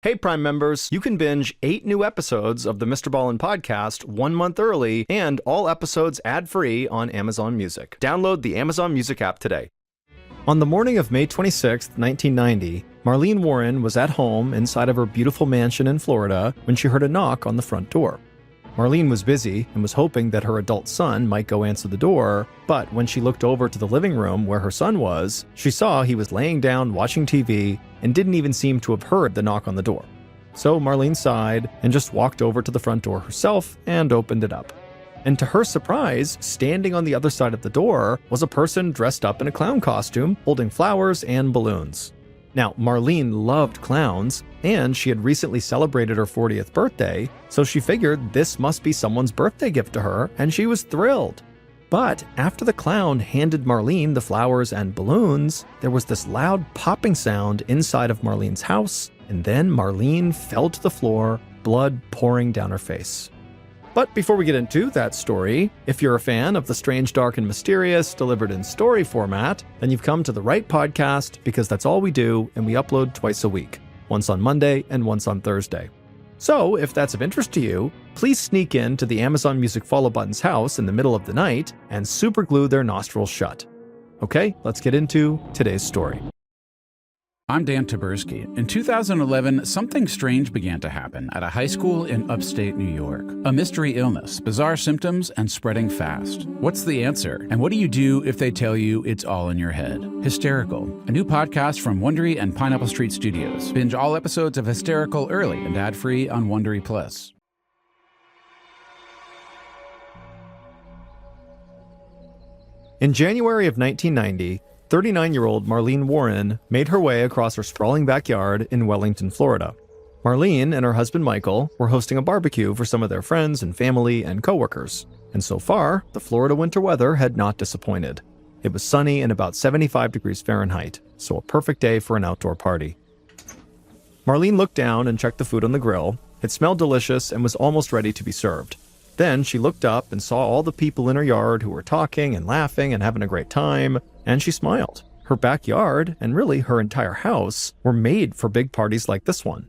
Hey, Prime members, you can binge 8 new episodes of the MrBallen podcast 1 month early and all episodes ad-free on Amazon Music. Download the Amazon Music app today. On the morning of May 26, 1990, Marlene Warren was at home inside of her beautiful mansion in Florida when she heard a knock on the front door. Marlene was busy and was hoping that her adult son might go answer the door, but when she looked over to the living room where her son was, she saw he was laying down watching TV and didn't even seem to have heard the knock on the door. So Marlene sighed and just walked over to the front door herself and opened it up. And to her surprise, standing on the other side of the door was a person dressed up in a clown costume, holding flowers and balloons. Now, Marlene loved clowns, and she had recently celebrated her 40th birthday, so she figured this must be someone's birthday gift to her, and she was thrilled. But after the clown handed Marlene the flowers and balloons, there was this loud popping sound inside of Marlene's house, and then Marlene fell to the floor, blood pouring down her face. But before we get into that story, if you're a fan of the strange, dark, and mysterious delivered in story format, then you've come to the right podcast because that's all we do, and we upload twice a week, once on Monday and once on Thursday. So if that's of interest to you, please sneak in to the Amazon Music follow button's house in the middle of the night and superglue their nostrils shut. Okay, let's get into today's story. I'm Dan Taberski. In 2011, something strange began to happen at a high school in upstate New York. A mystery illness, bizarre symptoms, and spreading fast. What's the answer? And what do you do if they tell you it's all in your head? Hysterical, a new podcast from Wondery and Pineapple Street Studios. Binge all episodes of Hysterical early and ad-free on Wondery Plus. In January of 1990, 39-year-old Marlene Warren made her way across her sprawling backyard in Wellington, Florida. Marlene and her husband Michael were hosting a barbecue for some of their friends and family and coworkers. And so far, the Florida winter weather had not disappointed. It was sunny and about 75 degrees Fahrenheit, so a perfect day for an outdoor party. Marlene looked down and checked the food on the grill. It smelled delicious and was almost ready to be served. Then she looked up and saw all the people in her yard who were talking and laughing and having a great time, and she smiled. Her backyard, and really her entire house, were made for big parties like this one.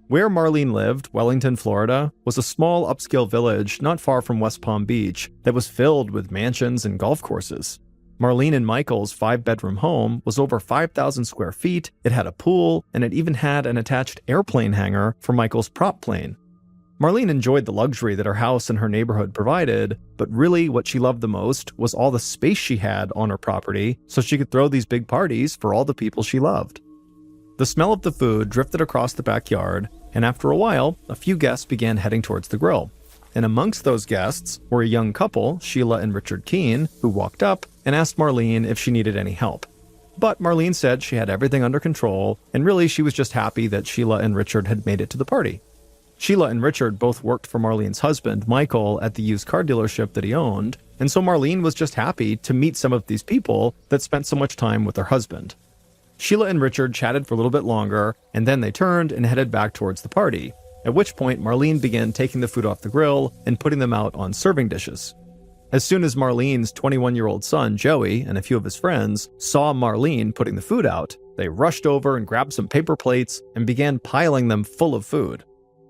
Where Marlene lived, Wellington, Florida, was a small upscale village not far from West Palm Beach that was filled with mansions and golf courses. Marlene and Michael's 5-bedroom home was over 5,000 square feet, it had a pool, and it even had an attached airplane hangar for Michael's prop plane. Marlene enjoyed the luxury that her house and her neighborhood provided, but really what she loved the most was all the space she had on her property so she could throw these big parties for all the people she loved. The smell of the food drifted across the backyard, and after a while, a few guests began heading towards the grill. And amongst those guests were a young couple, Sheila and Richard Keene, who walked up and asked Marlene if she needed any help. But Marlene said she had everything under control, and really she was just happy that Sheila and Richard had made it to the party. Sheila and Richard both worked for Marlene's husband, Michael, at the used car dealership that he owned, and so Marlene was just happy to meet some of these people that spent so much time with her husband. Sheila and Richard chatted for a little bit longer, and then they turned and headed back towards the party, at which point Marlene began taking the food off the grill and putting them out on serving dishes. As soon as Marlene's 21-year-old son, Joey, and a few of his friends saw Marlene putting the food out, they rushed over and grabbed some paper plates and began piling them full of food.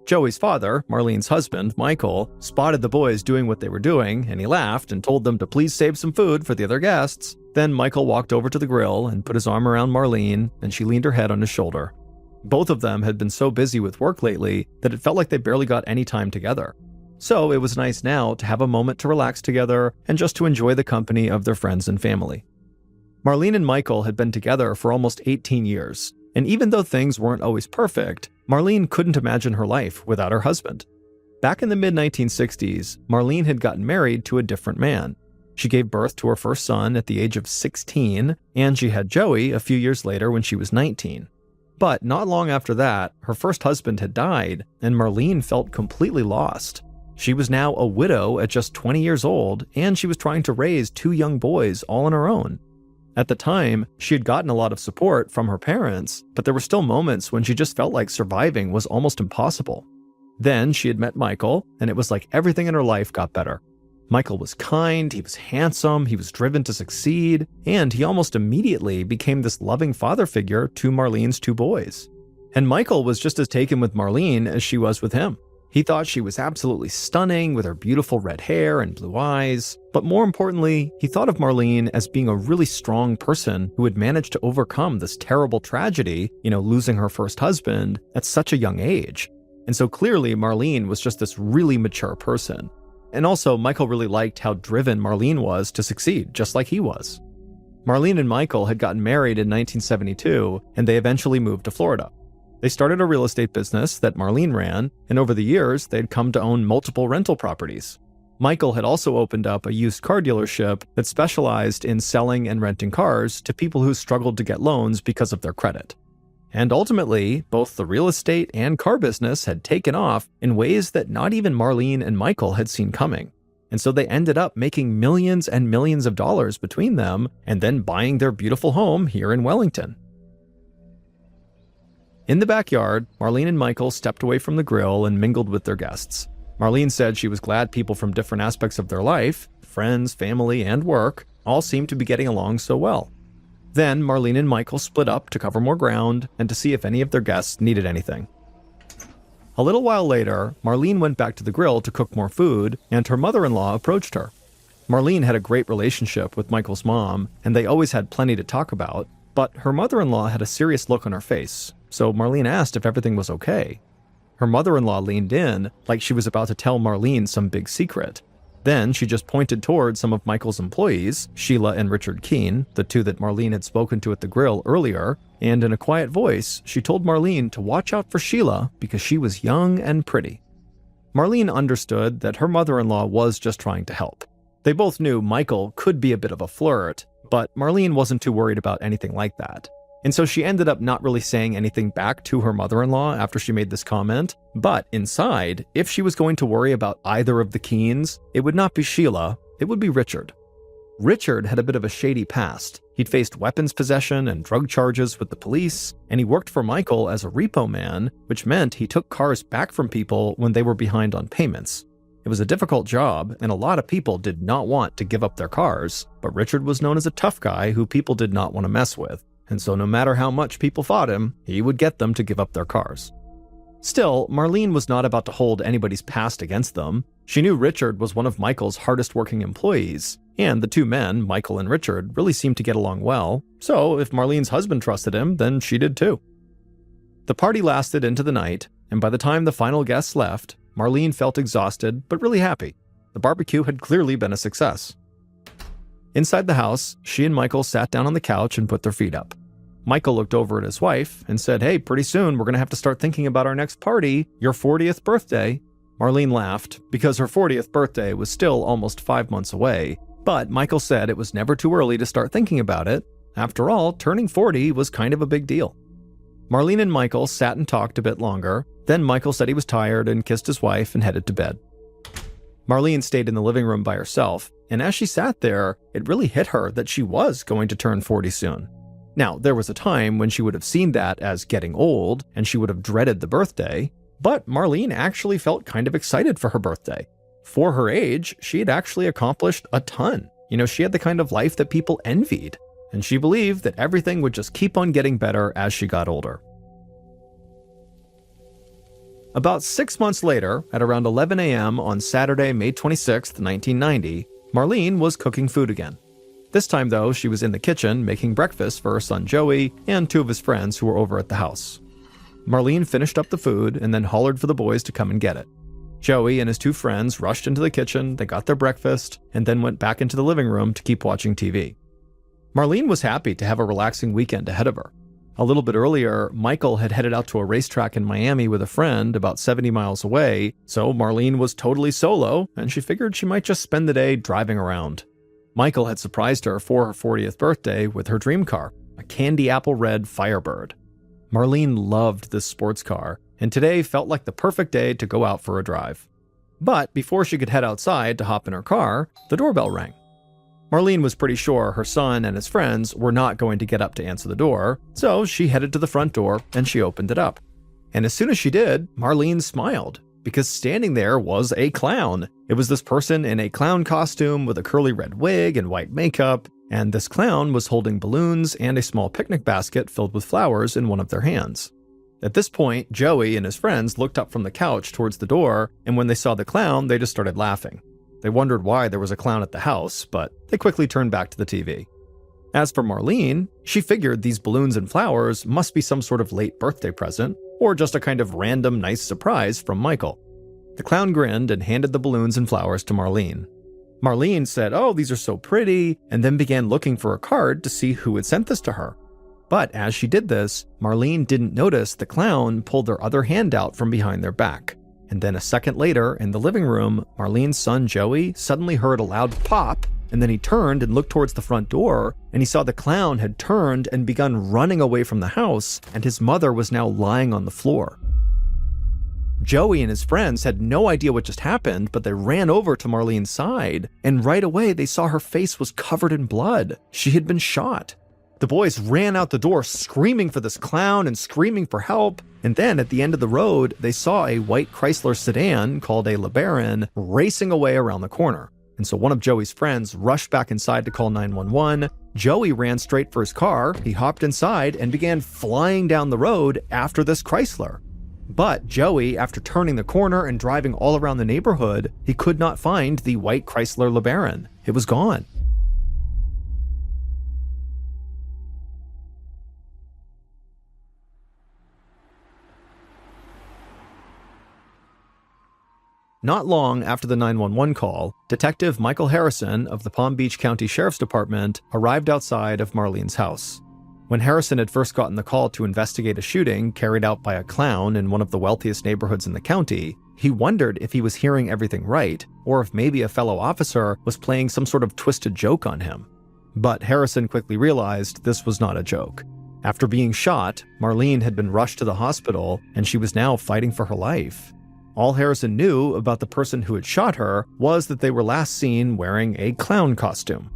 Joey's father, Marlene's husband, Michael, spotted the boys doing what they were doing, and he laughed and told them to please save some food for the other guests. Then Michael walked over to the grill and put his arm around Marlene, and she leaned her head on his shoulder. Both of them had been so busy with work lately that it felt like they barely got any time together. So it was nice now to have a moment to relax together and just to enjoy the company of their friends and family. Marlene and Michael had been together for almost 18 years. And even though things weren't always perfect, Marlene couldn't imagine her life without her husband. Back in the mid-1960s, Marlene had gotten married to a different man. She gave birth to her first son at the age of 16, and she had Joey a few years later when she was 19. But not long after that, her first husband had died, and Marlene felt completely lost. She was now a widow at just 20 years old, and she was trying to raise 2 young boys all on her own. At the time, she had gotten a lot of support from her parents, but there were still moments when she just felt like surviving was almost impossible. Then she had met Michael, and it was like everything in her life got better. Michael was kind, he was handsome, he was driven to succeed, and he almost immediately became this loving father figure to Marlene's 2 boys. And Michael was just as taken with Marlene as she was with him. He thought she was absolutely stunning with her beautiful red hair and blue eyes. But more importantly, he thought of Marlene as being a really strong person who had managed to overcome this terrible tragedy, losing her first husband at such a young age. And so clearly Marlene was just this really mature person. And also, Michael really liked how driven Marlene was to succeed, just like he was. Marlene and Michael had gotten married in 1972, and they eventually moved to Florida. They started a real estate business that Marlene ran, and over the years, they'd come to own multiple rental properties. Michael had also opened up a used car dealership that specialized in selling and renting cars to people who struggled to get loans because of their credit. And ultimately, both the real estate and car business had taken off in ways that not even Marlene and Michael had seen coming. And so they ended up making millions and millions of dollars between them and then buying their beautiful home here in Wellington. In the backyard, Marlene and Michael stepped away from the grill and mingled with their guests. Marlene said she was glad people from different aspects of their life, friends, family, and work, all seemed to be getting along so well. Then Marlene and Michael split up to cover more ground and to see if any of their guests needed anything. A little while later, Marlene went back to the grill to cook more food, and her mother-in-law approached her. Marlene had a great relationship with Michael's mom, and they always had plenty to talk about, but her mother-in-law had a serious look on her face, so Marlene asked if everything was okay. Her mother-in-law leaned in, like she was about to tell Marlene some big secret. Then she just pointed toward some of Michael's employees, Sheila and Richard Keene, the two that Marlene had spoken to at the grill earlier, and in a quiet voice, she told Marlene to watch out for Sheila because she was young and pretty. Marlene understood that her mother-in-law was just trying to help. They both knew Michael could be a bit of a flirt, but Marlene wasn't too worried about anything like that. And so she ended up not really saying anything back to her mother-in-law after she made this comment. But inside, if she was going to worry about either of the Keenes, it would not be Sheila, it would be Richard. Richard had a bit of a shady past. He'd faced weapons possession and drug charges with the police, and he worked for Michael as a repo man, which meant he took cars back from people when they were behind on payments. It was a difficult job, and a lot of people did not want to give up their cars, but Richard was known as a tough guy who people did not want to mess with. And so no matter how much people fought him, he would get them to give up their cars. Still, Marlene was not about to hold anybody's past against them. She knew Richard was one of Michael's hardest working employees, and the two men, Michael and Richard, really seemed to get along well, so if Marlene's husband trusted him, then she did too. The party lasted into the night, and by the time the final guests left, Marlene felt exhausted but really happy. The barbecue had clearly been a success. Inside the house, she and Michael sat down on the couch and put their feet up. Michael looked over at his wife and said, "Hey, pretty soon we're going to have to start thinking about our next party, your 40th birthday." Marlene laughed because her 40th birthday was still almost 5 months away, but Michael said it was never too early to start thinking about it. After all, turning 40 was kind of a big deal. Marlene and Michael sat and talked a bit longer. Then Michael said he was tired and kissed his wife and headed to bed. Marlene stayed in the living room by herself, and as she sat there, it really hit her that she was going to turn 40 soon. Now, there was a time when she would have seen that as getting old, and she would have dreaded the birthday, but Marlene actually felt kind of excited for her birthday. For her age, she had actually accomplished a ton. She had the kind of life that people envied, and she believed that everything would just keep on getting better as she got older. About 6 months later, at around 11 a.m. on Saturday, May 26, 1990, Marlene was cooking food again. This time, though, she was in the kitchen making breakfast for her son Joey and two of his friends who were over at the house. Marlene finished up the food and then hollered for the boys to come and get it. Joey and his two friends rushed into the kitchen, they got their breakfast, and then went back into the living room to keep watching TV. Marlene was happy to have a relaxing weekend ahead of her. A little bit earlier, Michael had headed out to a racetrack in Miami with a friend about 70 miles away, so Marlene was totally solo, and she figured she might just spend the day driving around. Michael had surprised her for her 40th birthday with her dream car, a candy apple red Firebird. Marlene loved this sports car, and today felt like the perfect day to go out for a drive. But before she could head outside to hop in her car, the doorbell rang. Marlene was pretty sure her son and his friends were not going to get up to answer the door, so she headed to the front door and she opened it up. And as soon as she did, Marlene smiled, because standing there was a clown. It was this person in a clown costume with a curly red wig and white makeup, and this clown was holding balloons and a small picnic basket filled with flowers in one of their hands. At this point, Joey and his friends looked up from the couch towards the door, and when they saw the clown, they just started laughing. They wondered why there was a clown at the house, but they quickly turned back to the TV. As for Marlene, she figured these balloons and flowers must be some sort of late birthday present, or just a kind of random nice surprise from Michael. The clown grinned and handed the balloons and flowers to Marlene. Marlene said, "Oh, these are so pretty," and then began looking for a card to see who had sent this to her. But as she did this, Marlene didn't notice the clown pulled their other hand out from behind their back. And then a second later, in the living room, Marlene's son Joey suddenly heard a loud pop, and then he turned and looked towards the front door, and he saw the clown had turned and begun running away from the house, and his mother was now lying on the floor. Joey and his friends had no idea what just happened, but they ran over to Marlene's side, and right away they saw her face was covered in blood. She had been shot. The boys ran out the door screaming for this clown and screaming for help, and then at the end of the road, they saw a white Chrysler sedan called a LeBaron racing away around the corner. And so one of Joey's friends rushed back inside to call 911. Joey ran straight for his car, he hopped inside and began flying down the road after this Chrysler. But Joey, after turning the corner and driving all around the neighborhood, he could not find the white Chrysler LeBaron. It was gone. Not long after the 911 call, Detective Michael Harrison of the Palm Beach County Sheriff's Department arrived outside of Marlene's house. When Harrison had first gotten the call to investigate a shooting carried out by a clown in one of the wealthiest neighborhoods in the county, he wondered if he was hearing everything right, or if maybe a fellow officer was playing some sort of twisted joke on him. But Harrison quickly realized this was not a joke. After being shot, Marlene had been rushed to the hospital, and she was now fighting for her life. All Harrison knew about the person who had shot her was that they were last seen wearing a clown costume.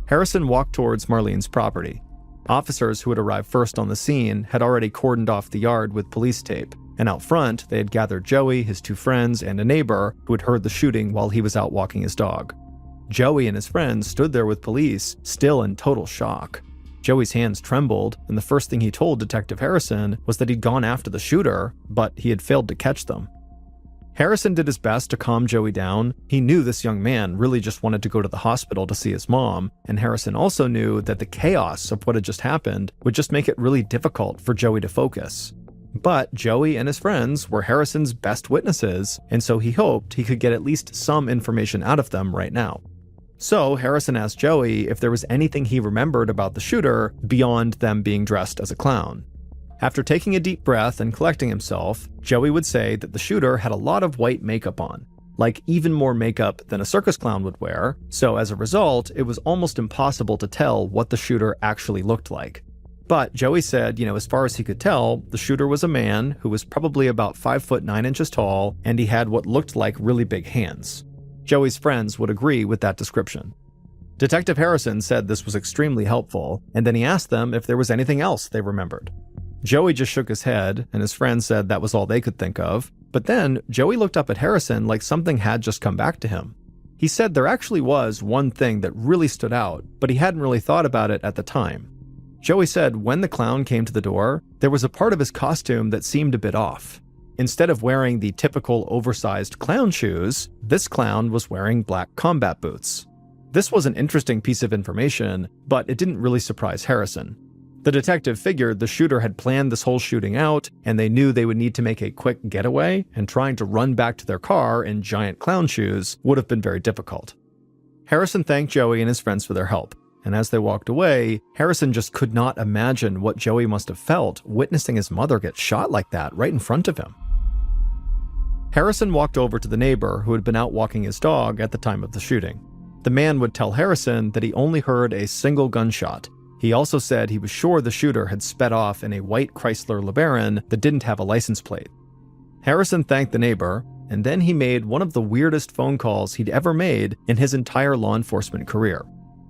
Harrison walked towards Marlene's property. Officers who had arrived first on the scene had already cordoned off the yard with police tape, and out front they had gathered Joey, his two friends, and a neighbor who had heard the shooting while he was out walking his dog. Joey and his friends stood there with police, still in total shock. Joey's hands trembled, and the first thing he told Detective Harrison was that he'd gone after the shooter, but he had failed to catch them. Harrison did his best to calm Joey down. He knew this young man really just wanted to go to the hospital to see his mom, and Harrison also knew that the chaos of what had just happened would just make it really difficult for Joey to focus. But Joey and his friends were Harrison's best witnesses, and so he hoped he could get at least some information out of them right now. So Harrison asked Joey if there was anything he remembered about the shooter beyond them being dressed as a clown. After taking a deep breath and collecting himself, Joey would say that the shooter had a lot of white makeup on, like even more makeup than a circus clown would wear, so as a result, it was almost impossible to tell what the shooter actually looked like. But Joey said, as far as he could tell, the shooter was a man who was probably about 5'9" tall, and he had what looked like really big hands. Joey's friends would agree with that description. Detective Harrison said this was extremely helpful, and then he asked them if there was anything else they remembered. Joey just shook his head, and his friends said that was all they could think of. But then, Joey looked up at Harrison like something had just come back to him. He said there actually was one thing that really stood out, but he hadn't really thought about it at the time. Joey said when the clown came to the door, there was a part of his costume that seemed a bit off. Instead of wearing the typical oversized clown shoes, this clown was wearing black combat boots. This was an interesting piece of information, but it didn't really surprise Harrison. The detective figured the shooter had planned this whole shooting out, and they knew they would need to make a quick getaway, and trying to run back to their car in giant clown shoes would have been very difficult. Harrison thanked Joey and his friends for their help, and as they walked away, Harrison just could not imagine what Joey must have felt witnessing his mother get shot like that right in front of him. Harrison walked over to the neighbor who had been out walking his dog at the time of the shooting. The man would tell Harrison that he only heard a single gunshot. He also said he was sure the shooter had sped off in a white Chrysler LeBaron that didn't have a license plate. Harrison thanked the neighbor, and then he made one of the weirdest phone calls he'd ever made in his entire law enforcement career.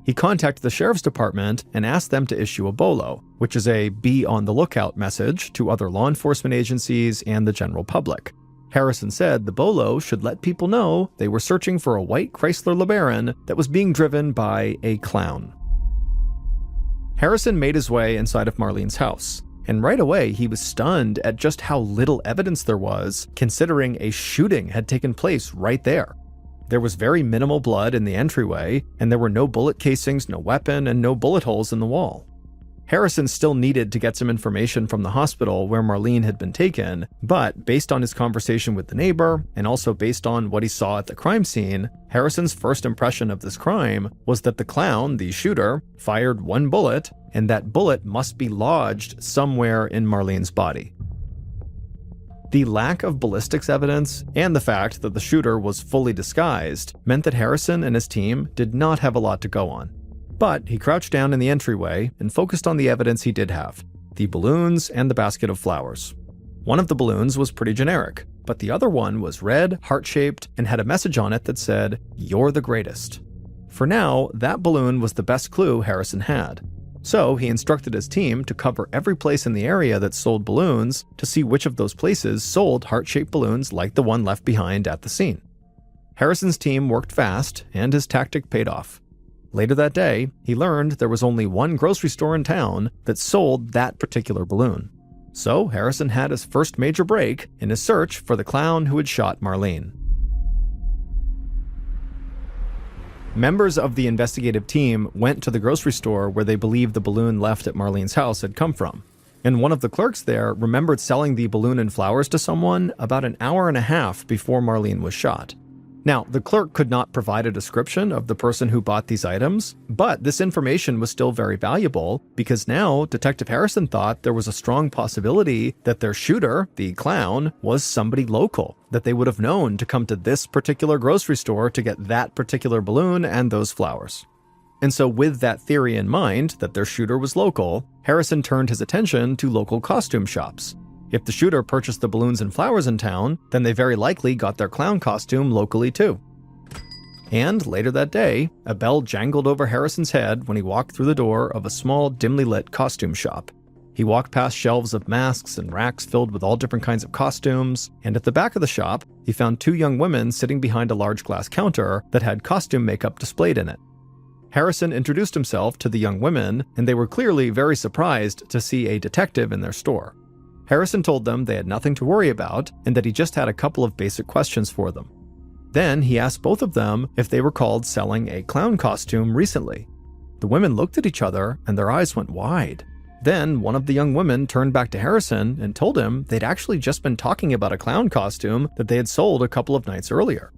He contacted the sheriff's department and asked them to issue a BOLO, which is a be on the lookout message to other law enforcement agencies and the general public. Harrison said the BOLO should let people know they were searching for a white Chrysler LeBaron that was being driven by a clown. Harrison made his way inside of Marlene's house. And right away, he was stunned at just how little evidence there was, considering a shooting had taken place right there. There was very minimal blood in the entryway, and there were no bullet casings, no weapon, and no bullet holes in the wall. Harrison still needed to get some information from the hospital where Marlene had been taken, but based on his conversation with the neighbor, and also based on what he saw at the crime scene, Harrison's first impression of this crime was that the clown, the shooter, fired one bullet, and that bullet must be lodged somewhere in Marlene's body. The lack of ballistics evidence and the fact that the shooter was fully disguised meant that Harrison and his team did not have a lot to go on. But he crouched down in the entryway and focused on the evidence he did have, the balloons and the basket of flowers. One of the balloons was pretty generic, but the other one was red, heart-shaped, and had a message on it that said, "You're the greatest." For now, that balloon was the best clue Harrison had. So he instructed his team to cover every place in the area that sold balloons to see which of those places sold heart-shaped balloons like the one left behind at the scene. Harrison's team worked fast, and his tactic paid off. Later that day, he learned there was only one grocery store in town that sold that particular balloon. So Harrison had his first major break in his search for the clown who had shot Marlene. Members of the investigative team went to the grocery store where they believed the balloon left at Marlene's house had come from. And one of the clerks there remembered selling the balloon and flowers to someone about an hour and a half before Marlene was shot. Now, the clerk could not provide a description of the person who bought these items, but this information was still very valuable because now Detective Harrison thought there was a strong possibility that their shooter, the clown, was somebody local that they would have known to come to this particular grocery store to get that particular balloon and those flowers. And so with that theory in mind, that their shooter was local, Harrison turned his attention to local costume shops. If the shooter purchased the balloons and flowers in town, then they very likely got their clown costume locally too. And later that day, a bell jangled over Harrison's head when he walked through the door of a small, dimly lit costume shop. He walked past shelves of masks and racks filled with all different kinds of costumes, and at the back of the shop, he found two young women sitting behind a large glass counter that had costume makeup displayed in it. Harrison introduced himself to the young women, and they were clearly very surprised to see a detective in their store. Harrison told them they had nothing to worry about and that he just had a couple of basic questions for them. Then he asked both of them if they recalled selling a clown costume recently. The women looked at each other and their eyes went wide. Then one of the young women turned back to Harrison and told him they'd actually just been talking about a clown costume that they had sold a couple of nights earlier.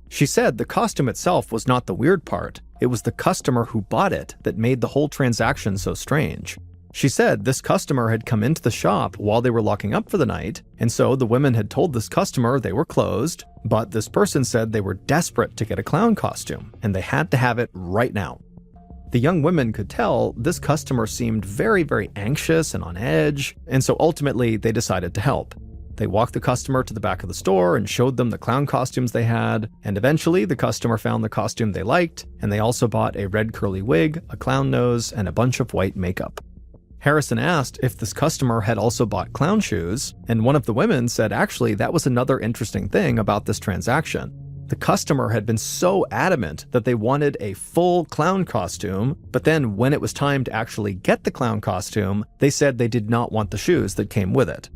She said the costume itself was not the weird part, it was the customer who bought it that made the whole transaction so strange. She said this customer had come into the shop while they were locking up for the night, and so the women had told this customer they were closed, but this person said they were desperate to get a clown costume, and they had to have it right now. The young women could tell this customer seemed very, very anxious and on edge, and so ultimately they decided to help. They walked the customer to the back of the store and showed them the clown costumes they had, and eventually the customer found the costume they liked, and they also bought a red curly wig, a clown nose, and a bunch of white makeup. Harrison asked if this customer had also bought clown shoes, and one of the women said actually that was another interesting thing about this transaction. The customer had been so adamant that they wanted a full clown costume, but then when it was time to actually get the clown costume, they said they did not want the shoes that came with it.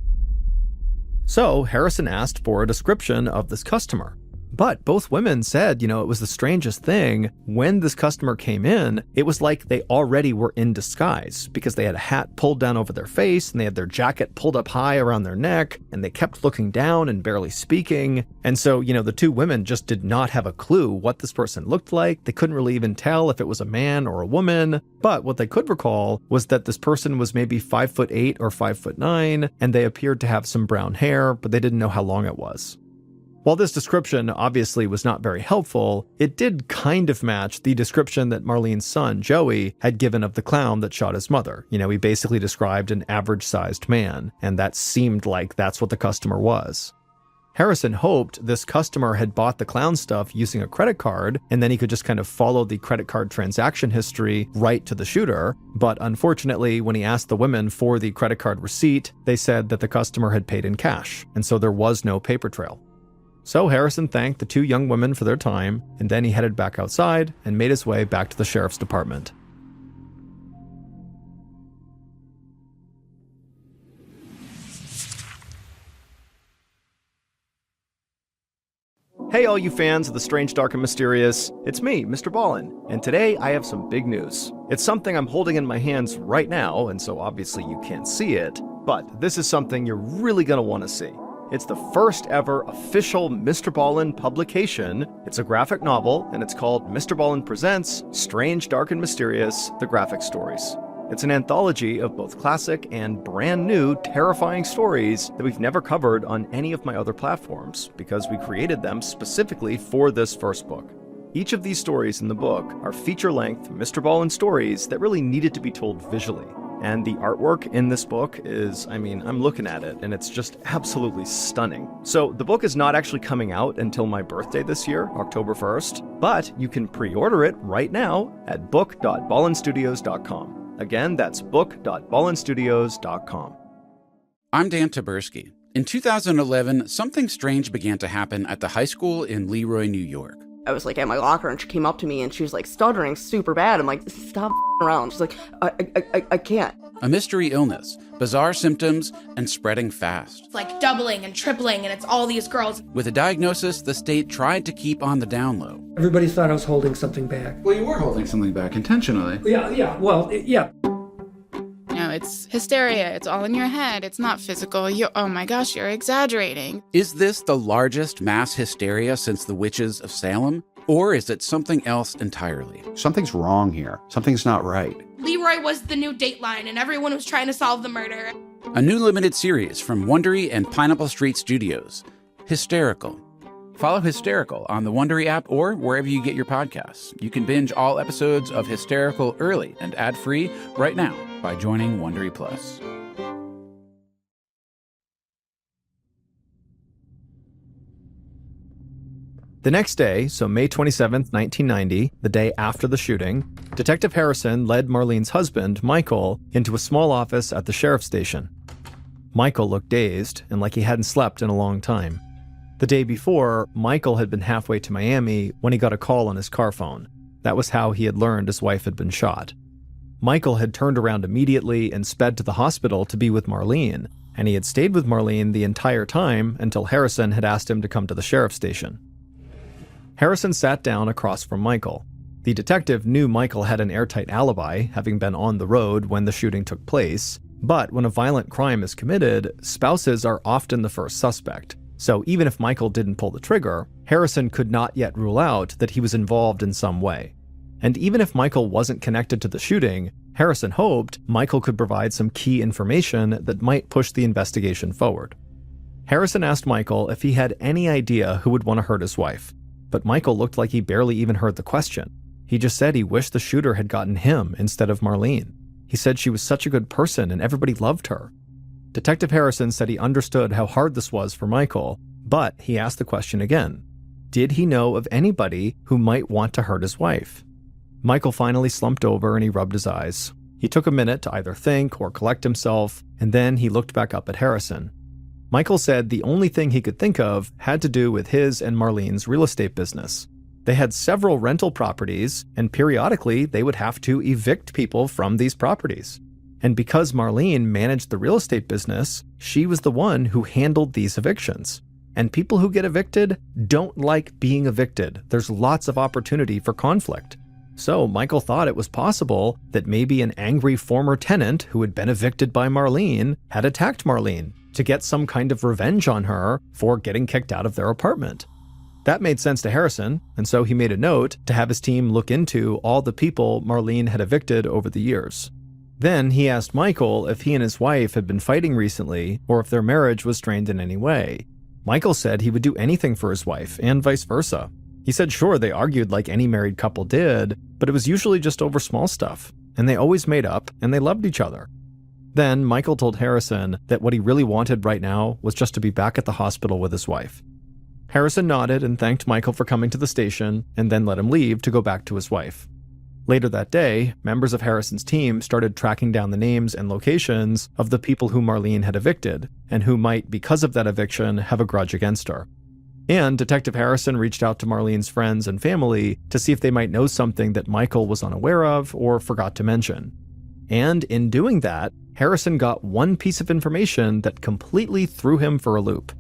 So Harrison asked for a description of this customer. But both women said, it was the strangest thing. When this customer came in, it was like they already were in disguise because they had a hat pulled down over their face and they had their jacket pulled up high around their neck and they kept looking down and barely speaking. And so, the two women just did not have a clue what this person looked like. They couldn't really even tell if it was a man or a woman. But what they could recall was that this person was maybe 5'8" or 5'9", and they appeared to have some brown hair, but they didn't know how long it was. While this description obviously was not very helpful, it did kind of match the description that Marlene's son, Joey, had given of the clown that shot his mother. He basically described an average-sized man, and that seemed like that's what the customer was. Harrison hoped this customer had bought the clown stuff using a credit card, and then he could just kind of follow the credit card transaction history right to the shooter. But unfortunately, when he asked the women for the credit card receipt, they said that the customer had paid in cash, and so there was no paper trail. So Harrison thanked the two young women for their time, and then he headed back outside and made his way back to the sheriff's department. Hey all you fans of the strange, dark, and mysterious, it's me, MrBallen, and today I have some big news. It's something I'm holding in my hands right now, and so obviously you can't see it, but this is something you're really gonna want to see. It's the first ever official MrBallen publication. It's a graphic novel, and it's called MrBallen Presents Strange, Dark, and Mysterious, The Graphic Stories. It's an anthology of both classic and brand new terrifying stories that we've never covered on any of my other platforms, because we created them specifically for this first book. Each of these stories in the book are feature-length MrBallen stories that really needed to be told visually. And the artwork in this book is, I'm looking at it, and it's just absolutely stunning. So the book is not actually coming out until my birthday this year, October 1st, but you can pre-order it right now at book.ballenstudios.com. Again, that's book.ballenstudios.com. I'm Dan Taberski. In 2011, something strange began to happen at the high school in Leroy, New York. I was like at my locker and she came up to me and she was like stuttering super bad. I'm like, stop around. She's like, I can't. A mystery illness, bizarre symptoms, and spreading fast. It's like doubling and tripling, and it's all these girls. With a diagnosis, the state tried to keep on the down low. Everybody thought I was holding something back. Well, you were holding something back intentionally. Yeah. No, it's hysteria. It's all in your head. It's not physical. Oh my gosh, you're exaggerating. Is this the largest mass hysteria since the witches of Salem? Or is it something else entirely? Something's wrong here. Something's not right. Leroy was the new Dateline, and everyone was trying to solve the murder. A new limited series from Wondery and Pineapple Street Studios, Hysterical. Follow Hysterical on the Wondery app or wherever you get your podcasts. You can binge all episodes of Hysterical early and ad-free right now by joining Wondery Plus. The next day, so May 27th, 1990, the day after the shooting, Detective Harrison led Marlene's husband, Michael, into a small office at the sheriff's station. Michael looked dazed and like he hadn't slept in a long time. The day before, Michael had been halfway to Miami when he got a call on his car phone. That was how he had learned his wife had been shot. Michael had turned around immediately and sped to the hospital to be with Marlene, and he had stayed with Marlene the entire time until Harrison had asked him to come to the sheriff's station. Harrison sat down across from Michael. The detective knew Michael had an airtight alibi, having been on the road when the shooting took place, but when a violent crime is committed, spouses are often the first suspect. So even if Michael didn't pull the trigger, Harrison could not yet rule out that he was involved in some way. And even if Michael wasn't connected to the shooting, Harrison hoped Michael could provide some key information that might push the investigation forward. Harrison asked Michael if he had any idea who would want to hurt his wife, but Michael looked like he barely even heard the question. He just said he wished the shooter had gotten him instead of Marlene. He said she was such a good person and everybody loved her. Detective Harrison said he understood how hard this was for Michael, but he asked the question again. Did he know of anybody who might want to hurt his wife? Michael finally slumped over and he rubbed his eyes. He took a minute to either think or collect himself, and then he looked back up at Harrison. Michael said the only thing he could think of had to do with his and Marlene's real estate business. They had several rental properties, and periodically they would have to evict people from these properties. And because Marlene managed the real estate business, she was the one who handled these evictions. And people who get evicted don't like being evicted. There's lots of opportunity for conflict. So Michael thought it was possible that maybe an angry former tenant who had been evicted by Marlene had attacked Marlene to get some kind of revenge on her for getting kicked out of their apartment. That made sense to Harrison, and so he made a note to have his team look into all the people Marlene had evicted over the years. Then he asked Michael if he and his wife had been fighting recently or if their marriage was strained in any way. Michael said he would do anything for his wife, and vice versa. He said sure, they argued like any married couple did, but it was usually just over small stuff, and they always made up, and they loved each other. Then Michael told Harrison that what he really wanted right now was just to be back at the hospital with his wife. Harrison nodded and thanked Michael for coming to the station, and then let him leave to go back to his wife. Later that day, members of Harrison's team started tracking down the names and locations of the people who Marlene had evicted, and who might, because of that eviction, have a grudge against her. And Detective Harrison reached out to Marlene's friends and family to see if they might know something that Michael was unaware of or forgot to mention. And in doing that, Harrison got one piece of information that completely threw him for a loop.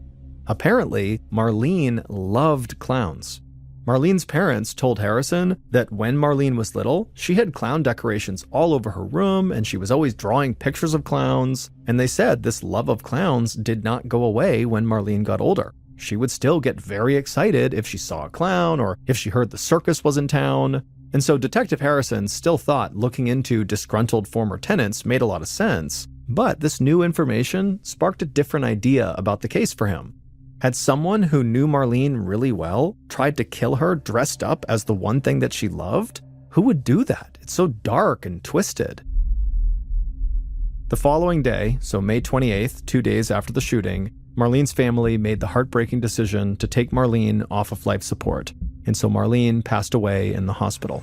Apparently, Marlene loved clowns. Marlene's parents told Harrison that when Marlene was little, she had clown decorations all over her room and she was always drawing pictures of clowns, and they said this love of clowns did not go away when Marlene got older. She would still get very excited if she saw a clown or if she heard the circus was in town. And so Detective Harrison still thought looking into disgruntled former tenants made a lot of sense, but this new information sparked a different idea about the case for him. Had someone who knew Marlene really well tried to kill her dressed up as the one thing that she loved? Who would do that? It's so dark and twisted. The following day, so May 28th, 2 days after the shooting, Marlene's family made the heartbreaking decision to take Marlene off of life support, and so Marlene passed away in the hospital.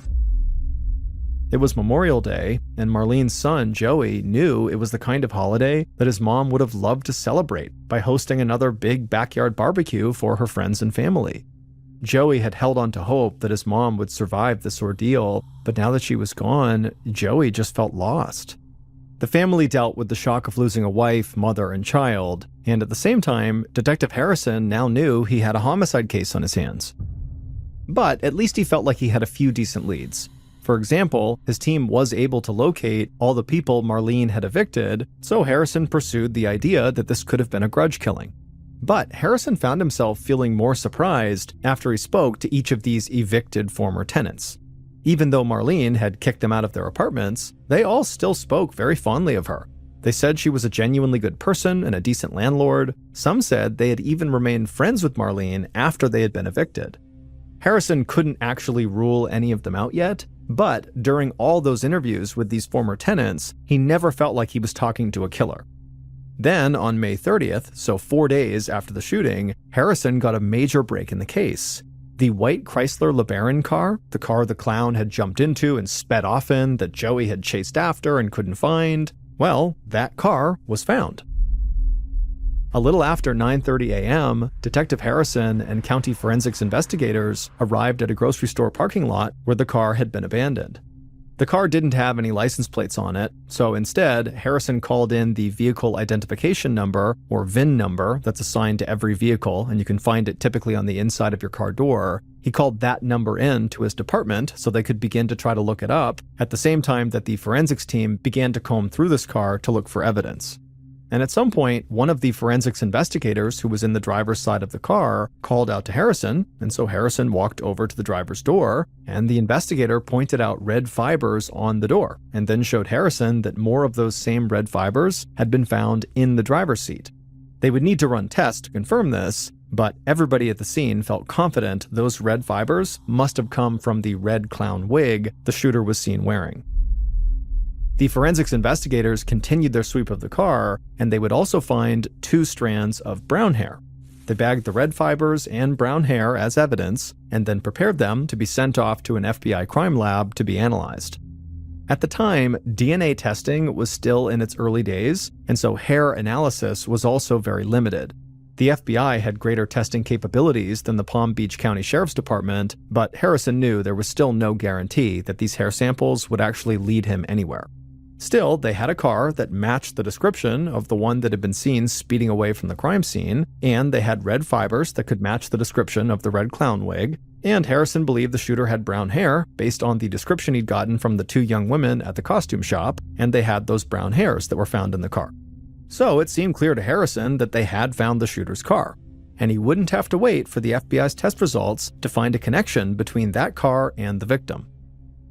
It was Memorial Day, and Marlene's son, Joey, knew it was the kind of holiday that his mom would have loved to celebrate by hosting another big backyard barbecue for her friends and family. Joey had held on to hope that his mom would survive this ordeal, but now that she was gone, Joey just felt lost. The family dealt with the shock of losing a wife, mother, and child, and at the same time, Detective Harrison now knew he had a homicide case on his hands. But at least he felt like he had a few decent leads. For example, his team was able to locate all the people Marlene had evicted, so Harrison pursued the idea that this could have been a grudge killing. But Harrison found himself feeling more surprised after he spoke to each of these evicted former tenants. Even though Marlene had kicked them out of their apartments, they all still spoke very fondly of her. They said she was a genuinely good person and a decent landlord. Some said they had even remained friends with Marlene after they had been evicted. Harrison couldn't actually rule any of them out yet, but during all those interviews with these former tenants, he never felt like he was talking to a killer. Then, on May 30th, so 4 days after the shooting, Harrison got a major break in the case. The white Chrysler LeBaron car, the car the clown had jumped into and sped off in that Joey had chased after and couldn't find, well, that car was found. A little after 9:30 a.m., Detective Harrison and county forensics investigators arrived at a grocery store parking lot where the car had been abandoned. The car didn't have any license plates on it, so instead, Harrison called in the vehicle identification number, or VIN number, that's assigned to every vehicle, and you can find it typically on the inside of your car door. He called that number in to his department so they could begin to try to look it up, at the same time that the forensics team began to comb through this car to look for evidence. And at some point, one of the forensics investigators who was in the driver's side of the car called out to Harrison, and so Harrison walked over to the driver's door, and the investigator pointed out red fibers on the door, and then showed Harrison that more of those same red fibers had been found in the driver's seat. They would need to run tests to confirm this, but everybody at the scene felt confident those red fibers must have come from the red clown wig the shooter was seen wearing. The forensics investigators continued their sweep of the car, and they would also find 2 strands of brown hair. They bagged the red fibers and brown hair as evidence, and then prepared them to be sent off to an FBI crime lab to be analyzed. At the time, DNA testing was still in its early days, and so hair analysis was also very limited. The FBI had greater testing capabilities than the Palm Beach County Sheriff's Department, but Harrison knew there was still no guarantee that these hair samples would actually lead him anywhere. Still, they had a car that matched the description of the one that had been seen speeding away from the crime scene, and they had red fibers that could match the description of the red clown wig, and Harrison believed the shooter had brown hair based on the description he'd gotten from the 2 young women at the costume shop, and they had those brown hairs that were found in the car. So it seemed clear to Harrison that they had found the shooter's car, and he wouldn't have to wait for the FBI's test results to find a connection between that car and the victim.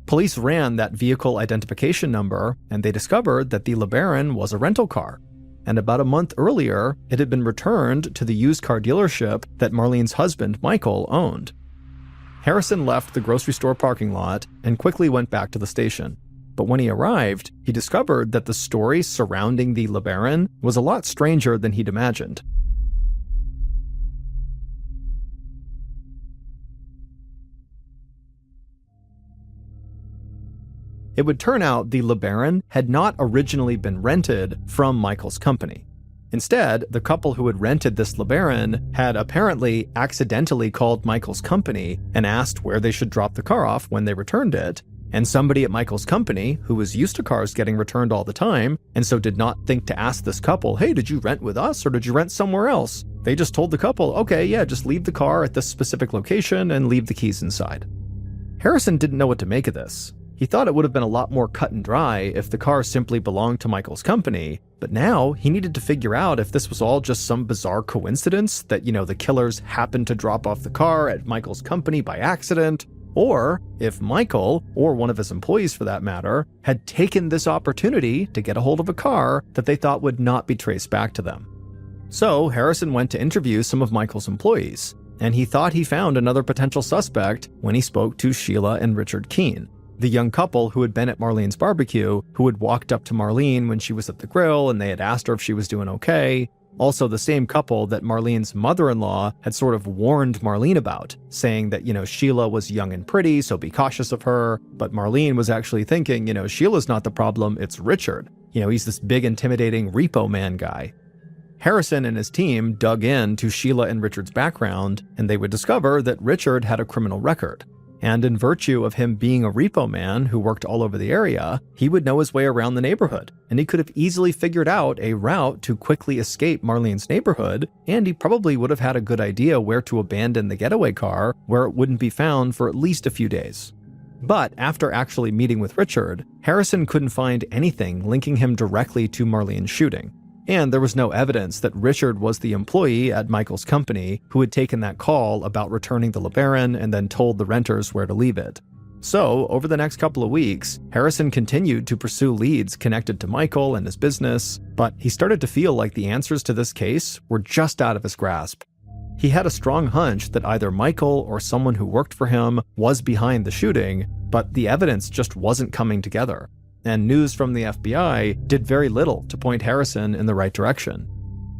Police ran that vehicle identification number, and they discovered that the LeBaron was a rental car. And about a month earlier, it had been returned to the used car dealership that Marlene's husband, Michael, owned. Harrison left the grocery store parking lot and quickly went back to the station. But when he arrived, he discovered that the story surrounding the LeBaron was a lot stranger than he'd imagined. It would turn out the LeBaron had not originally been rented from Michael's company. Instead, the couple who had rented this LeBaron had apparently accidentally called Michael's company and asked where they should drop the car off when they returned it, And somebody at Michael's company, who was used to cars getting returned all the time, and so did not think to ask this couple, hey, did you rent with us or did you rent somewhere else? They just told the couple, okay, yeah, just leave the car at this specific location and leave the keys inside. Harrison didn't know what to make of this. He thought it would have been a lot more cut and dry if the car simply belonged to Michael's company, but now he needed to figure out if this was all just some bizarre coincidence that, the killers happened to drop off the car at Michael's company by accident, or if Michael, or one of his employees for that matter, had taken this opportunity to get a hold of a car that they thought would not be traced back to them. So Harrison went to interview some of Michael's employees, and he thought he found another potential suspect when he spoke to Sheila and Richard Keene, the young couple who had been at Marlene's barbecue, who had walked up to Marlene when she was at the grill and they had asked her if she was doing okay. Also the same couple that Marlene's mother-in-law had sort of warned Marlene about, saying that, Sheila was young and pretty, so be cautious of her. But Marlene was actually thinking, Sheila's not the problem, it's Richard. He's this big intimidating repo man guy. Harrison and his team dug into Sheila and Richard's background, and they would discover that Richard had a criminal record. And in virtue of him being a repo man who worked all over the area, he would know his way around the neighborhood, and he could have easily figured out a route to quickly escape Marlene's neighborhood, and he probably would have had a good idea where to abandon the getaway car where it wouldn't be found for at least a few days. But after actually meeting with Richard, Harrison couldn't find anything linking him directly to Marlene's shooting. And there was no evidence that Richard was the employee at Michael's company who had taken that call about returning the LeBaron and then told the renters where to leave it. So, over the next couple of weeks, Harrison continued to pursue leads connected to Michael and his business, but he started to feel like the answers to this case were just out of his grasp. He had a strong hunch that either Michael or someone who worked for him was behind the shooting, but the evidence just wasn't coming together. And news from the FBI did very little to point Harrison in the right direction.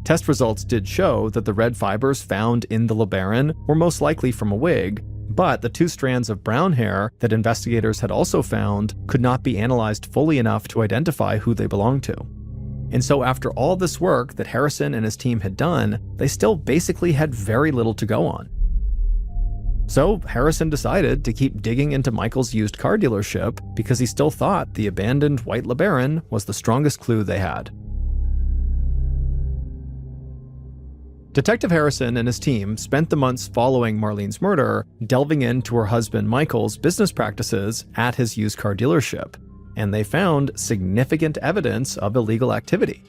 Test results did show that the red fibers found in the LeBaron were most likely from a wig, but the 2 strands of brown hair that investigators had also found could not be analyzed fully enough to identify who they belonged to. And so after all this work that Harrison and his team had done, they still basically had very little to go on. So Harrison decided to keep digging into Michael's used car dealership because he still thought the abandoned white LeBaron was the strongest clue they had. Detective Harrison and his team spent the months following Marlene's murder delving into her husband Michael's business practices at his used car dealership, and they found significant evidence of illegal activity.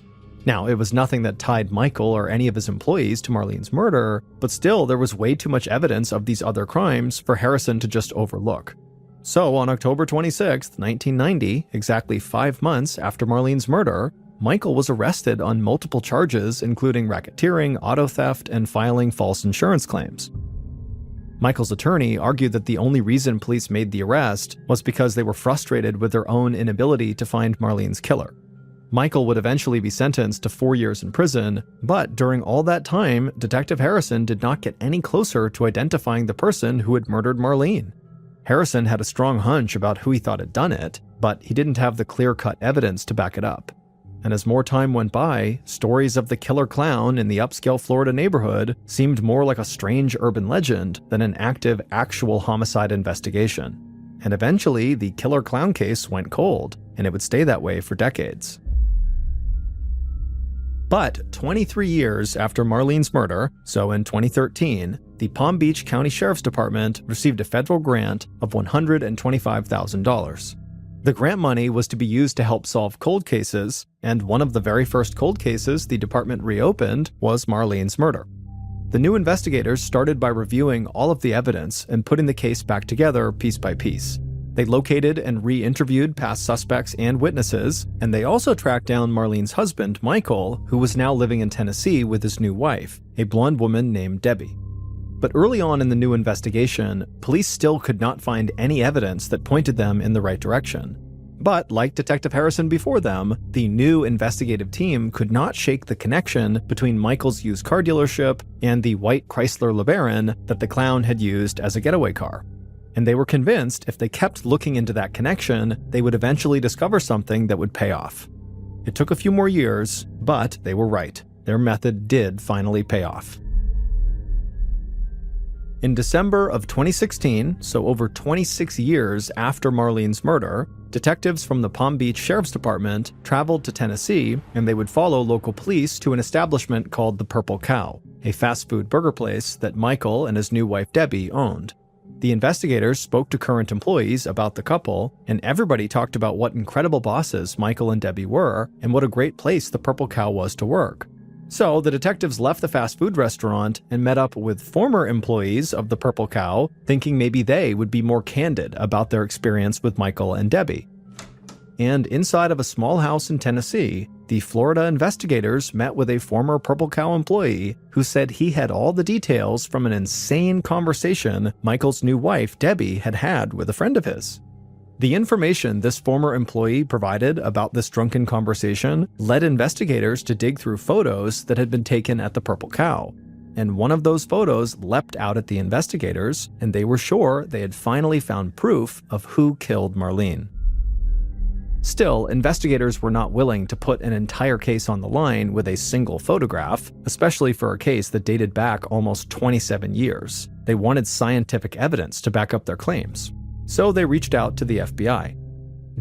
Now, it was nothing that tied Michael or any of his employees to Marlene's murder, but still there was way too much evidence of these other crimes for Harrison to just overlook. So on October 26, 1990, exactly 5 months after Marlene's murder, Michael was arrested on multiple charges including racketeering, auto theft, and filing false insurance claims. Michael's attorney argued that the only reason police made the arrest was because they were frustrated with their own inability to find Marlene's killer. Michael would eventually be sentenced to 4 years in prison, but during all that time, Detective Harrison did not get any closer to identifying the person who had murdered Marlene. Harrison had a strong hunch about who he thought had done it, but he didn't have the clear-cut evidence to back it up. And as more time went by, stories of the killer clown in the upscale Florida neighborhood seemed more like a strange urban legend than an active, actual homicide investigation. And eventually, the killer clown case went cold, and it would stay that way for decades. But 23 years after Marlene's murder, so in 2013, the Palm Beach County Sheriff's Department received a federal grant of $125,000. The grant money was to be used to help solve cold cases, and one of the very first cold cases the department reopened was Marlene's murder. The new investigators started by reviewing all of the evidence and putting the case back together piece by piece. They located and re-interviewed past suspects and witnesses, and they also tracked down Marlene's husband, Michael, who was now living in Tennessee with his new wife, a blonde woman named Debbie. But early on in the new investigation, police still could not find any evidence that pointed them in the right direction. But like Detective Harrison before them, the new investigative team could not shake the connection between Michael's used car dealership and the white Chrysler LeBaron that the clown had used as a getaway car. And they were convinced if they kept looking into that connection, they would eventually discover something that would pay off. It took a few more years, but they were right. Their method did finally pay off. In December of 2016, so over 26 years after Marlene's murder, detectives from the Palm Beach Sheriff's Department traveled to Tennessee, and they would follow local police to an establishment called the Purple Cow, a fast food burger place that Michael and his new wife Debbie owned. The investigators spoke to current employees about the couple, and everybody talked about what incredible bosses Michael and Debbie were, and what a great place the Purple Cow was to work. So the detectives left the fast food restaurant and met up with former employees of the Purple Cow, thinking maybe they would be more candid about their experience with Michael and Debbie. And inside of a small house in Tennessee, the Florida investigators met with a former Purple Cow employee who said he had all the details from an insane conversation Michael's new wife, Debbie, had had with a friend of his. The information this former employee provided about this drunken conversation led investigators to dig through photos that had been taken at the Purple Cow. And one of those photos leapt out at the investigators, and they were sure they had finally found proof of who killed Marlene. Still, investigators were not willing to put an entire case on the line with a single photograph, especially for a case that dated back almost 27 years. They wanted scientific evidence to back up their claims. So they reached out to the FBI.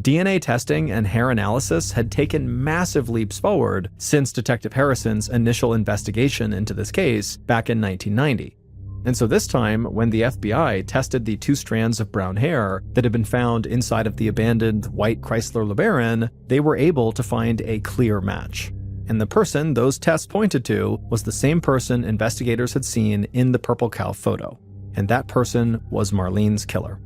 DNA testing and hair analysis had taken massive leaps forward since Detective Harrison's initial investigation into this case back in 1990. And so this time, when the FBI tested the 2 strands of brown hair that had been found inside of the abandoned white Chrysler LeBaron, they were able to find a clear match. And the person those tests pointed to was the same person investigators had seen in the Purple Cow photo. And that person was Marlene's killer.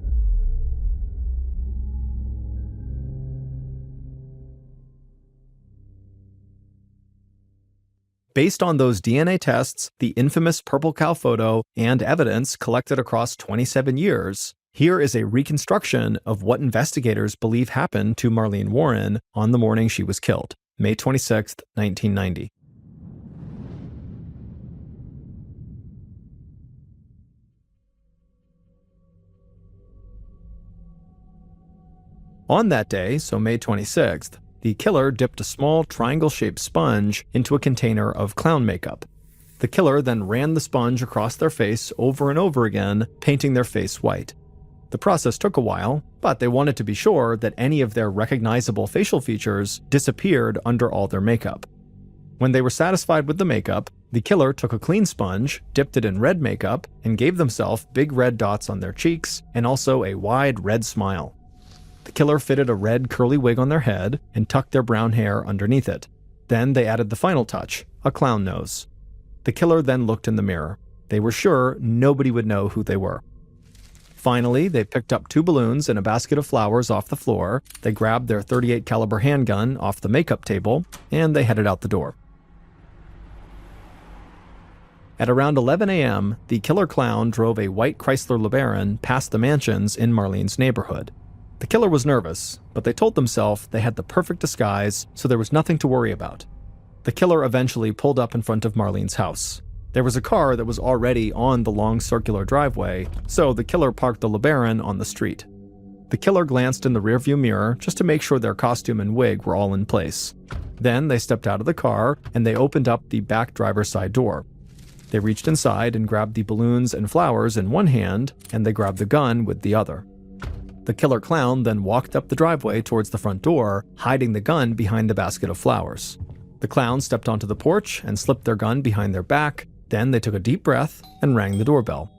Based on those DNA tests, the infamous Purple Cow photo, and evidence collected across 27 years, here is a reconstruction of what investigators believe happened to Marlene Warren on the morning she was killed, May 26, 1990. On that day, so May 26th, the killer dipped a small triangle-shaped sponge into a container of clown makeup. The killer then ran the sponge across their face over and over again, painting their face white. The process took a while, but they wanted to be sure that any of their recognizable facial features disappeared under all their makeup. When they were satisfied with the makeup, the killer took a clean sponge, dipped it in red makeup, and gave themselves big red dots on their cheeks and also a wide red smile. The killer fitted a red curly wig on their head and tucked their brown hair underneath it. Then they added the final touch, a clown nose. The killer then looked in the mirror. They were sure nobody would know who they were. Finally, they picked up 2 balloons and a basket of flowers off the floor, they grabbed their .38 caliber handgun off the makeup table, and they headed out the door. At around 11 a.m., the killer clown drove a white Chrysler LeBaron past the mansions in Marlene's neighborhood. The killer was nervous, but they told themselves they had the perfect disguise, so there was nothing to worry about. The killer eventually pulled up in front of Marlene's house. There was a car that was already on the long circular driveway, so the killer parked the LeBaron on the street. The killer glanced in the rearview mirror just to make sure their costume and wig were all in place. Then they stepped out of the car and they opened up the back driver's side door. They reached inside and grabbed the balloons and flowers in one hand, and they grabbed the gun with the other. The killer clown then walked up the driveway towards the front door, hiding the gun behind the basket of flowers. The clowns stepped onto the porch and slipped their gun behind their back. Then they took a deep breath and rang the doorbell.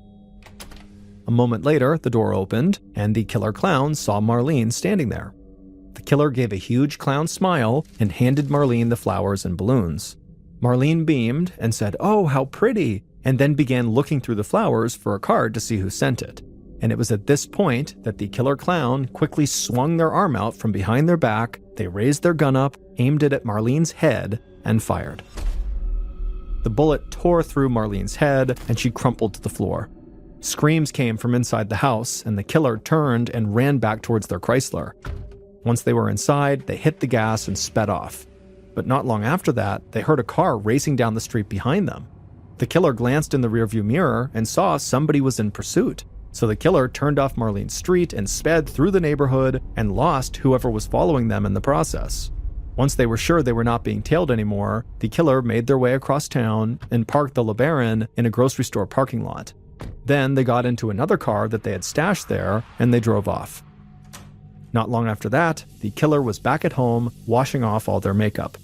A moment later, the door opened, and the killer clown saw Marlene standing there. The killer gave a huge clown smile and handed Marlene the flowers and balloons. Marlene beamed and said, "Oh, how pretty," and then began looking through the flowers for a card to see who sent it. And it was at this point that the killer clown quickly swung their arm out from behind their back, they raised their gun up, aimed it at Marlene's head, and fired. The bullet tore through Marlene's head, and she crumpled to the floor. Screams came from inside the house, and the killer turned and ran back towards their Chrysler. Once they were inside, they hit the gas and sped off. But not long after that, they heard a car racing down the street behind them. The killer glanced in the rearview mirror and saw somebody was in pursuit. So the killer turned off Marlene's street and sped through the neighborhood and lost whoever was following them in the process. Once they were sure they were not being tailed anymore, the killer made their way across town and parked the LeBaron in a grocery store parking lot. Then they got into another car that they had stashed there, and they drove off. Not long after that, the killer was back at home, washing off all their makeup.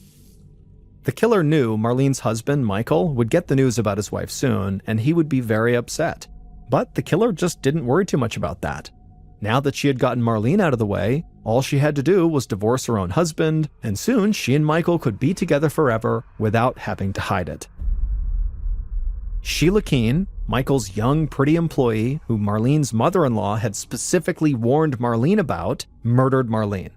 The killer knew Marlene's husband, Michael, would get the news about his wife soon, and he would be very upset. But the killer just didn't worry too much about that. Now that she had gotten Marlene out of the way, all she had to do was divorce her own husband, and soon she and Michael could be together forever without having to hide it. Sheila Keene, Michael's young, pretty employee who Marlene's mother-in-law had specifically warned Marlene about, murdered Marlene.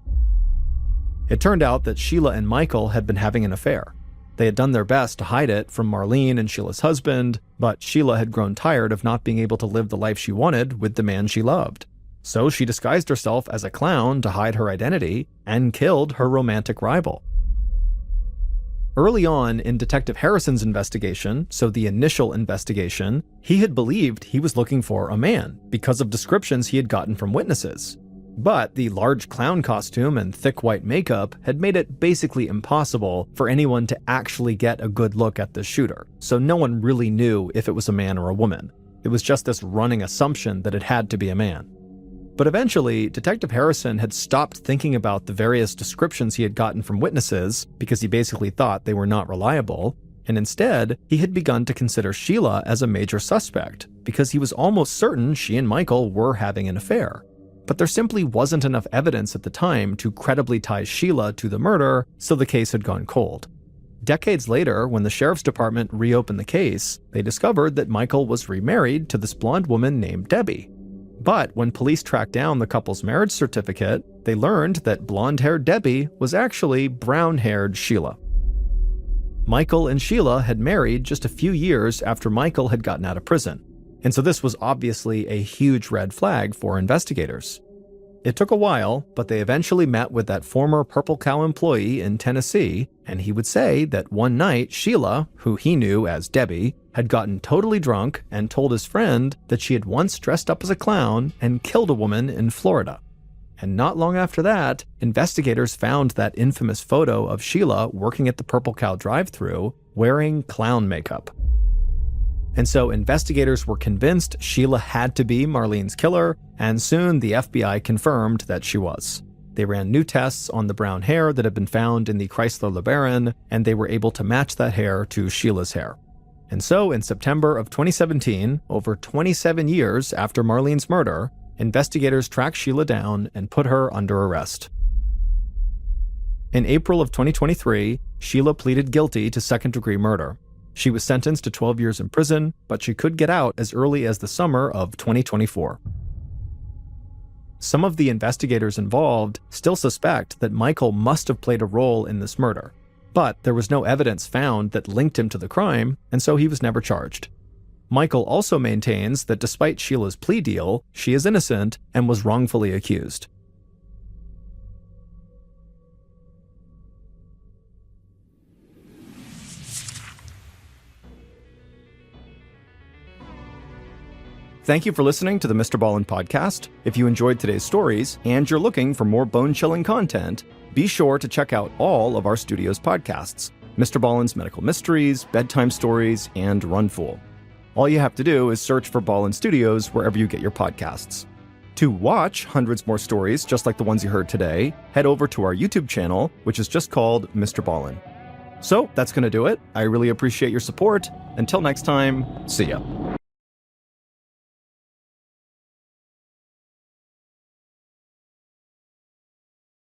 It turned out that Sheila and Michael had been having an affair. They had done their best to hide it from Marlene and Sheila's husband, but Sheila had grown tired of not being able to live the life she wanted with the man she loved. So she disguised herself as a clown to hide her identity and killed her romantic rival. Early on in Detective Harrison's investigation, so the initial investigation, he had believed he was looking for a man because of descriptions he had gotten from witnesses. But the large clown costume and thick white makeup had made it basically impossible for anyone to actually get a good look at the shooter, so no one really knew if it was a man or a woman. It was just this running assumption that it had to be a man. But eventually, Detective Harrison had stopped thinking about the various descriptions he had gotten from witnesses because he basically thought they were not reliable, and instead, he had begun to consider Sheila as a major suspect because he was almost certain she and Michael were having an affair. But there simply wasn't enough evidence at the time to credibly tie Sheila to the murder, so the case had gone cold. Decades later, when the sheriff's department reopened the case, they discovered that Michael was remarried to this blonde woman named Debbie. But when police tracked down the couple's marriage certificate, they learned that blonde-haired Debbie was actually brown-haired Sheila. Michael and Sheila had married just a few years after Michael had gotten out of prison, and so this was obviously a huge red flag for investigators. It took a while, but they eventually met with that former Purple Cow employee in Tennessee, and he would say that one night Sheila, who he knew as Debbie, had gotten totally drunk and told his friend that she had once dressed up as a clown and killed a woman in Florida. And not long after that, investigators found that infamous photo of Sheila working at the Purple Cow drive-thru wearing clown makeup. And so investigators were convinced Sheila had to be Marlene's killer, and soon the FBI confirmed that she was. They ran new tests on the brown hair that had been found in the Chrysler LeBaron, and they were able to match that hair to Sheila's hair. And so in September of 2017, over 27 years after Marlene's murder, investigators tracked Sheila down and put her under arrest. In April of 2023, Sheila pleaded guilty to second-degree murder. She was sentenced to 12 years in prison, but she could get out as early as the summer of 2024. Some of the investigators involved still suspect that Michael must have played a role in this murder, but there was no evidence found that linked him to the crime, and so he was never charged. Michael also maintains that despite Sheila's plea deal, she is innocent and was wrongfully accused. Thank you for listening to the MrBallen podcast. If you enjoyed today's stories and you're looking for more bone-chilling content, be sure to check out all of our studio's podcasts, MrBallen's Medical Mysteries, Bedtime Stories, and Run Fool. All you have to do is search for Ballen Studios wherever you get your podcasts. To watch hundreds more stories just like the ones you heard today, head over to our YouTube channel, which is just called MrBallen. So that's going to do it. I really appreciate your support. Until next time, see ya.